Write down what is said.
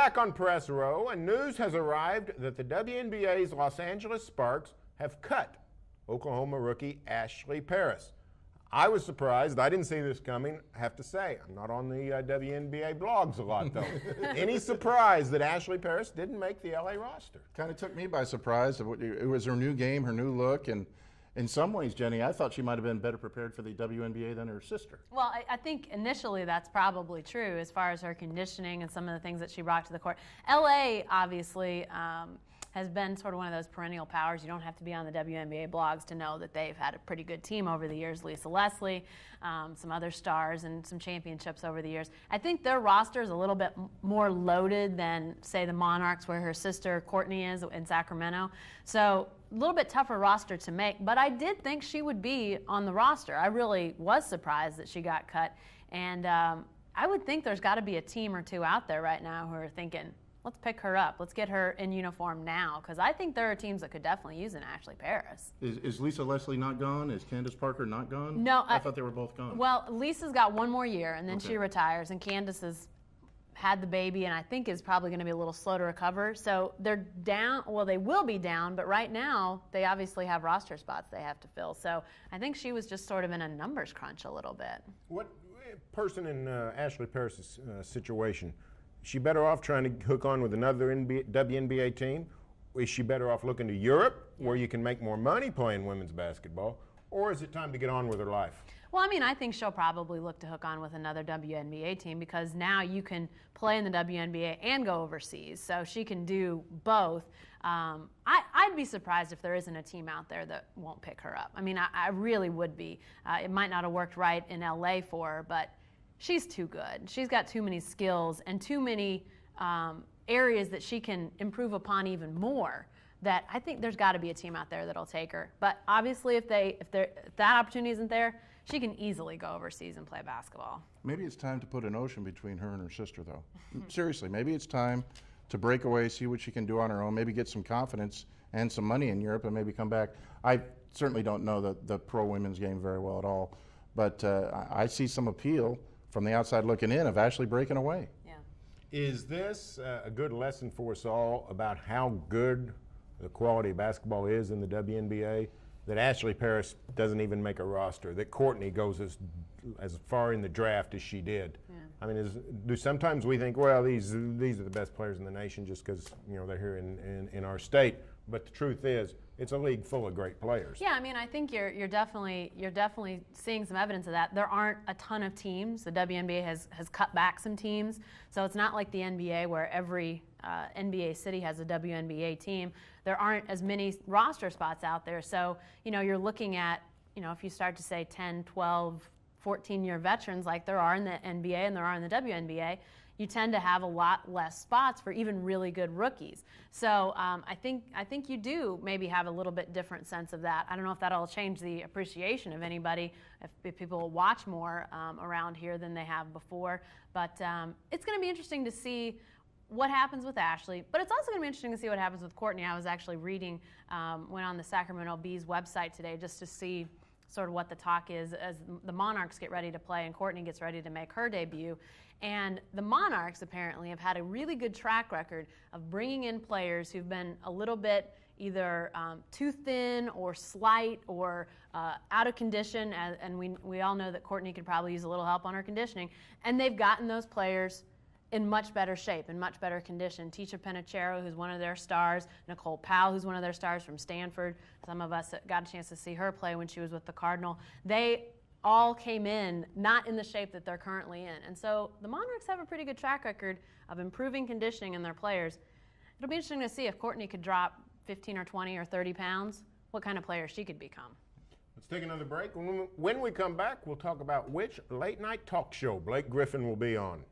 back on Press Row, and news has arrived that the WNBA's Los Angeles Sparks have cut Oklahoma rookie Ashley Paris. I was surprised. I didn't see this coming, I have to say. I'm not on the WNBA blogs a lot, though. Any surprise that Ashley Paris didn't make the LA roster? Kind of took me by surprise. It was her new game, her new look, and in some ways, Jenny, I thought she might have been better prepared for the WNBA than her sister. Well, I think initially that's probably true as far as her conditioning and some of the things that she brought to the court. LA, obviously, has been sort of one of those perennial powers. You don't have to be on the WNBA blogs to know that they've had a pretty good team over the years. Lisa Leslie, some other stars, and some championships over the years. I think their roster is a little bit more loaded than, say, the Monarchs, where her sister Courtney is in Sacramento. So a little bit tougher roster to make, but I did think she would be on the roster. I really was surprised that she got cut, and I would think there's got to be a team or two out there right now who are thinking, let's pick her up. Let's get her in uniform now, because I think there are teams that could definitely use an Ashley Paris. Is Lisa Leslie not gone? Is Candace Parker not gone? No. I thought they were both gone. Well, Lisa's got one more year, and then she retires, and Candace has had the baby and I think is probably going to be a little slow to recover. So they're down. Well, they will be down, but right now they obviously have roster spots they have to fill. So I think she was just sort of in a numbers crunch a little bit. What person in Ashley Paris' situation, is she better off trying to hook on with another WNBA team? Is she better off looking to Europe, where you can make more money playing women's basketball? Or is it time to get on with her life? Well, I mean, I think she'll probably look to hook on with another WNBA team, because now you can play in the WNBA and go overseas. So she can do both. I'd be surprised if there isn't a team out there that won't pick her up. I mean, I really would be. It might not have worked right in LA for her, but she's too good. She's got too many skills and too many areas that she can improve upon even more, that I think there's got to be a team out there that'll take her. But obviously, if that opportunity isn't there, she can easily go overseas and play basketball. Maybe it's time to put an ocean between her and her sister, though. Seriously, maybe it's time to break away, see what she can do on her own, maybe get some confidence and some money in Europe, and maybe come back. I certainly don't know the pro women's game very well at all, but I see some appeal from the outside looking in of Ashley breaking away. Yeah. Is this a good lesson for us all about how good the quality of basketball is in the WNBA? That Ashley Paris doesn't even make a roster, that Courtney goes as far in the draft as she did. Yeah. I mean, do sometimes we think, well, these are the best players in the nation just because they're here in our state. But the truth is, it's a league full of great players. Yeah, I mean, I think you're definitely seeing some evidence of that. There aren't a ton of teams. The WNBA has cut back some teams, so it's not like the NBA where every NBA city has a WNBA team. There aren't as many roster spots out there, so you're looking at if you start to say 10, 12, 14-year veterans like there are in the NBA and there are in the WNBA, you tend to have a lot less spots for even really good rookies. So I think you do maybe have a little bit different sense of that. I don't know if that'll change the appreciation of anybody, if people will watch more around here than they have before. But it's going to be interesting to see what happens with Ashley, but it's also going to be interesting to see what happens with Courtney. I was actually reading, went on the Sacramento Bee's website today just to see sort of what the talk is as the Monarchs get ready to play and Courtney gets ready to make her debut. And the Monarchs apparently have had a really good track record of bringing in players who've been a little bit either too thin or slight or out of condition, and we all know that Courtney could probably use a little help on her conditioning, and they've gotten those players in much better shape, in much better condition. Tisha Penichero, who's one of their stars, Nicole Powell, who's one of their stars from Stanford. Some of us got a chance to see her play when she was with the Cardinal. They all came in not in the shape that they're currently in. And so the Monarchs have a pretty good track record of improving conditioning in their players. It'll be interesting to see if Courtney could drop 15 or 20 or 30 pounds, what kind of player she could become. Let's take another break. When we come back, we'll talk about which late-night talk show Blake Griffin will be on.